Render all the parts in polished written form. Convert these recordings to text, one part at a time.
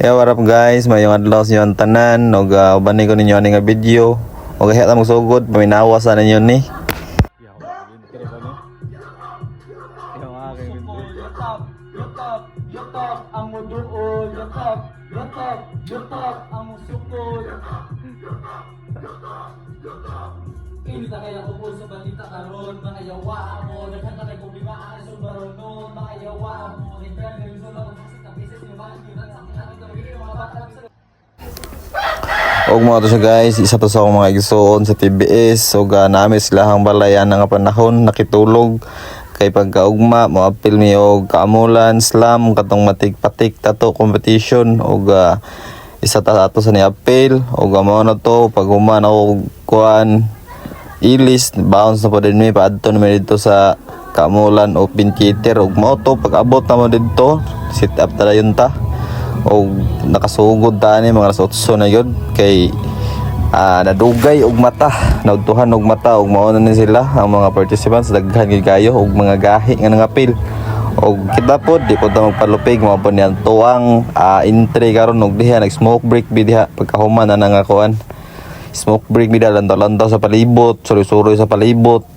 Yeah, what up guys? Mayong adlaw sa inyo tanan. Og ubanay ko ninyo ani nga video. Og heta mo sugod, paminawa sa ninyo ni. Yatap ang muduol, yatap ang musukol. Hindi ta kaya ko sa balita karon, mga yawa mo, naghanda kay problema sa baronon, mga yawa mo, nagkan ng iso lang sa bisis ni man, kita sa akin mga bata sa Og mga to siya guys, isa to sa akong mga igsuon sa TBS. Og namin silahang balayan nga panahon nakitulog kay pagkaugma mo apil mi og kaamulan slam katong matik-patik tato competition. Og isa ta ato sa ni apil og mao na to pag human ako kuan ilis bounce na po din mi paadto na mi dito sa kaamulan open theater. Og mao to pag abot na mo dito sit up ta yun ta og nakasugod ta ni mga alas 8 na yun kay nadugay og mata, naudtuhan og mata og mao na ni sila ang mga participants daghan gid kayo og mga gahi nga nangapil. Og kita pod di pod ta magpalupig mao pod niyan tuwang entry karon og diha nag smoke break bi diha pagkahuman na nangakuan smoke break bi lantaw-lantaw sa palibot, suroy-suroy sa palibot.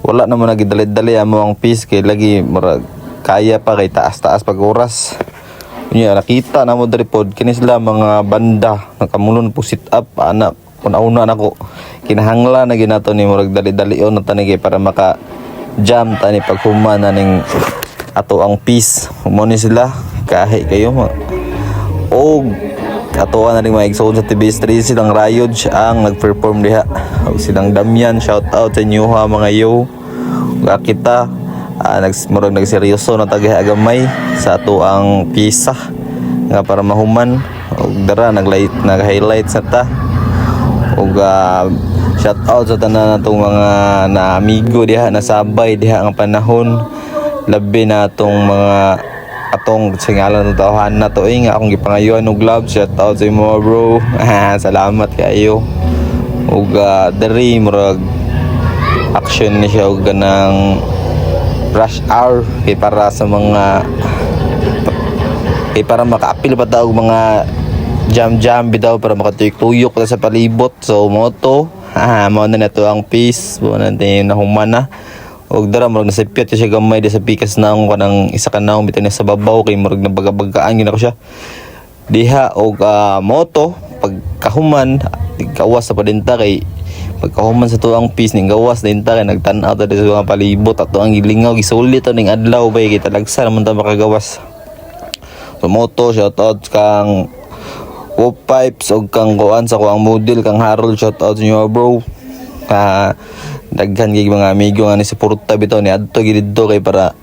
Wala na mo nagidali-dali amo ang piece kay lagi murag kaya pa kay taas-taas pag oras. Nya nakita na mo diri pod kini sila mga banda nakamulon po sit up ana una nako kinahanglan na ginato ni murag dali-dalion na tani para maka jam tani paghuman na ning ato ang piece mo ni sila kahi kayo og ato na ning mga igsoon sa TBS 3 silang Rayod ang nagperform diha og silang Damian, shout out sa inyo ha mga yo. Kita nagseryoso na tagay agamay sa ato ang pisa nga para mahuman og dara nag-highlight sa ta og shout out sa tanan natong mga na amigo diha nasabay diha ang panahon labi na atong mga atong singalan ng tawhan na to nga akong gipangayoan og love. Shout out sa imo bro. Salamat kayo og diri murag action ni siya og ganang rush hour kay para sa mga para makaapil pa daw mga jam bitaw para makatuyok-tuyok sa palibot. So moto mao na nato ang piece mo natin nahuman na og dara murag nasipyat siya gamay di sa pikas na ang kanang isa ka naong bitaw sa babaw kay murag nabaga-bagaan gyud ako siya diha og moto pagkahuman kawas sa padinta kay pagkahuman sa tuang piece ning gawas din ta kay nagtan-aw ta sa mga palibot ato ang gilingaw gisulit ning adlaw bay kay talagsa naman ta makagawas. So moto shout out kang Wop Pipes og kang kuan sa kuang model kang Harold, shout out niyo bro. Daghan gig mga amigo nga ni suporta bitaw ni adto gid didto kay para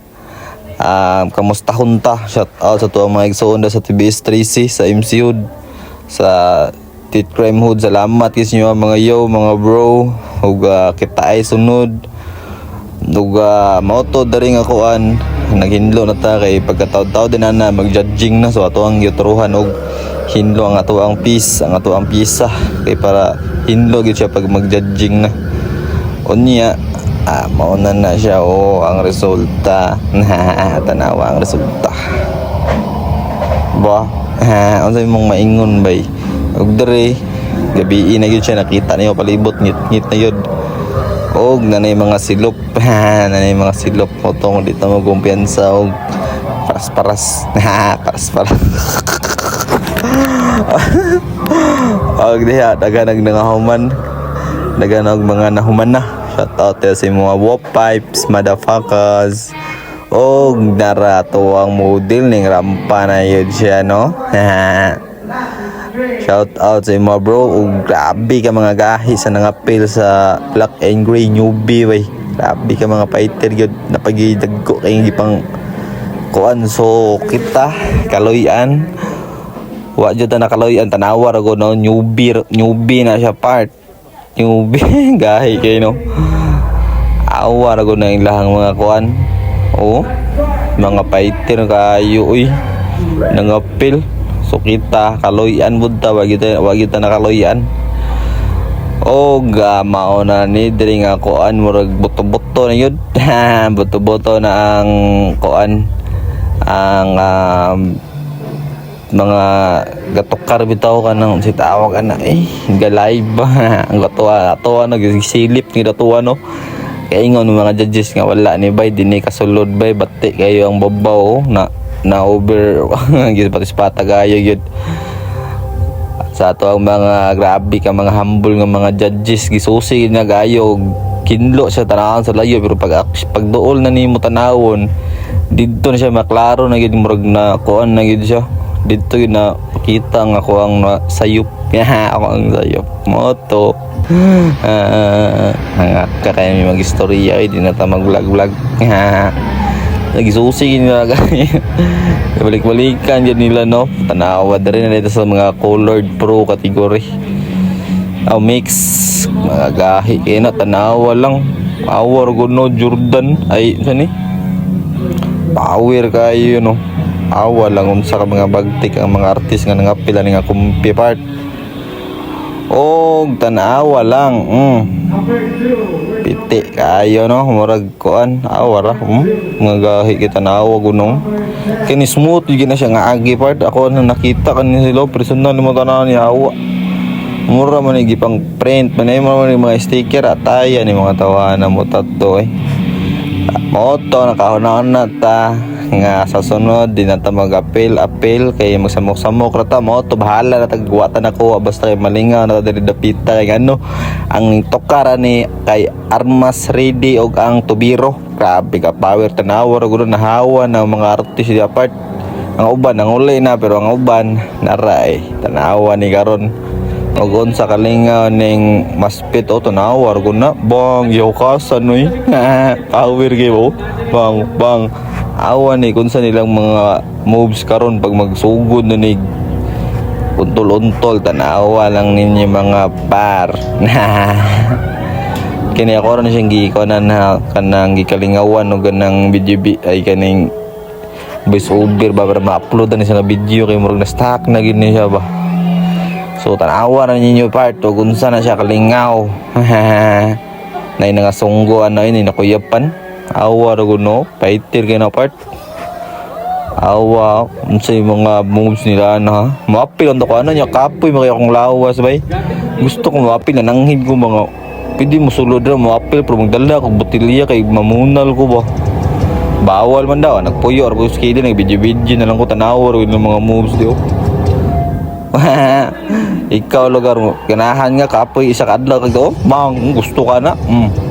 kamustahon ta. Shout out sa tuang mga igsoon sa TBS 3C sa MCU sa Tit Crime Hood. Salamat kis nyo mga yo mga bro ug kita ay sunod ug mauto dari nga kuan naghinlo na ta kay pagkataw-taw din na mag-judging na so ato ang gituruhan og hinlo ang ato ang piece ang ato ang pisa kay para hinlo gid siya pag mag-judging na unya mauna na siya ang resulta tanawa ang resulta ba unsay mong maingon bay og dere gabi na gyud siya nakita niyo palibot ngit na yun og nanay mga silop nanay mga silop mo tong dito mo kumpiyansa og paras og diha dagan nangahuman dagan og mga nahuman na. Shout out sa mga Wop Pipes motherfuckers og dara tuwang model ning rampa na yun siya no. Shout out sa mga bro ug grabe ka mga gahi sa nangapil sa black and gray newbie way. Grabe ka mga fighter gyud napagidagko kay gipang kuan. So kita kaloyan wa jud ta nakaloyan tanawa ra go no newbie na siya part newbie gahi kay no awa ra go na ilahang mga kuan mga fighter kayo uy nangapil. So kita kaloyan bud ta wag kita nakaloyan og mao na ni diri nga kuan murag buto-buto na yun buto-buto na ang kuan ang mga gatukar bitaw ka nang si tawag ana galay ba ang gatuwa nagsilip ni datuwa no kaya ingon ng mga judges nga wala ni bay dinhi kasulod bay bati kayo ang babaw na over gid patis patagayo gid sa ato ang mga grabe ka mga humble nga mga judges gisusi na gayo kinlo siya tanawon sa layo pero pag duol na nimo tanawon didto na siya maklaro na gid murag na kuan na gid siya dito yun na kita nga ako ang sayop ako ang sayop moto kaya may mag-istorya di na ta mag-vlog nagisusi nila balik-balikan dyan nila no tanawa na rin na sa mga colored pro category mix mga gahi kaya na tanawa lang power no Jordan ay saan power kayo no awa lang unsa ka mga bagtik ang mga artist nga nangapila ni nga kumpi part og tanawa lang piti kayo no murag kuan awa ra mga gahi kita nawa gunong kini smooth gyud na siya nga agi part ako nang nakita kan sila personal mo tanan ni awa mura man gipang print man mo mga sticker ataya ni mga tawanan mo tatto moto nakahunahon na ta nga sa sunod di na ta mag-appeal kay magsamok-samok ra ta mo to bahala na tagguwatan ako basta kay malingaw na diri dapita kay ano ang tokara ni kay Armas Ready og ang Tubiro grabe ka power tanawa ra gud nahawa ng mga artist di apart ang uban ang uli na pero ang uban naray tanawa ni karon og unsa kalingaw ning maspit o tanawa ra gud na bang yaukasan oy power gyud bang awan ni kung sa nilang mga moves karon pag magsugod na ni untol-untol tanawa lang ninyo mga par kini ako rin siyang gikonan na kanang gikalingawan o ganang video ay kaning voice over ba para ma-upload na siya na video kay murag na stock na gini siya ba so tanawa na ninyo part o kung na siya kalingaw na nga sunggo ano yun nakuyapan awa ra no fighter kay na part awa unsa mga moves nila na maapil ang ko ano nya kapoy makaya kong lawas bay gusto ko maapil na nanghid ko mga pwede mo sulod ra maapil pero magdala kog botilya kay mamunal ko ba bawal man daw nagpuyo or skidi nag video na lang ko tanaw ro ng mga moves dio ikaw lugar mo ganahan nga kapoy isa kadlaw kag do bang gusto ka na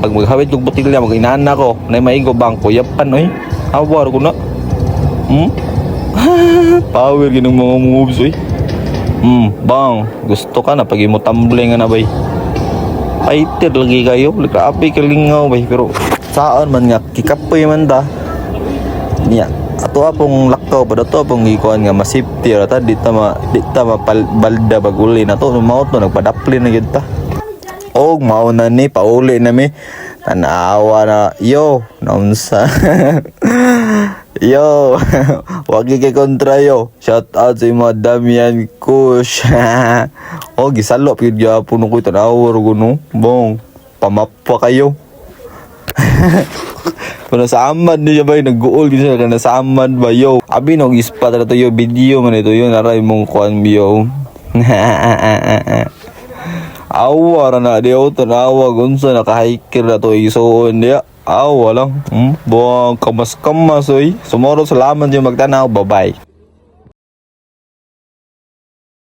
pag maghawid og botilya mag-inana ko nay maigo bang kuyapan oy awar ko na power ginong mga moves oy bang gusto ka na pag imo tumbling na bay fighter lagi kayo grabe kalingaw bay pero saan man nga kikapoy man da niya ato apong lakaw pa dato apong gikuan nga masafety ra ta di ta balda baguli na to mao to nagpadapli na gid ta og mao na ni pauli na mi tanawa na yo naunsa yo wag kay kontra yo shout out sa mga Damian Kush og gisalo pud gyapon ko tanawa ro kuno bong pamapwa kayo Kung nasa amad niya ba yung nag-goal din siya nasa amad ba yo abi nung ispat na to yo video man ito yun naray mong kuan yo awa na di ako tanawa gunsa nakahiker na to isuon niya awa lang buwang kamas oy sumoro salamat yung magtanaw bye bye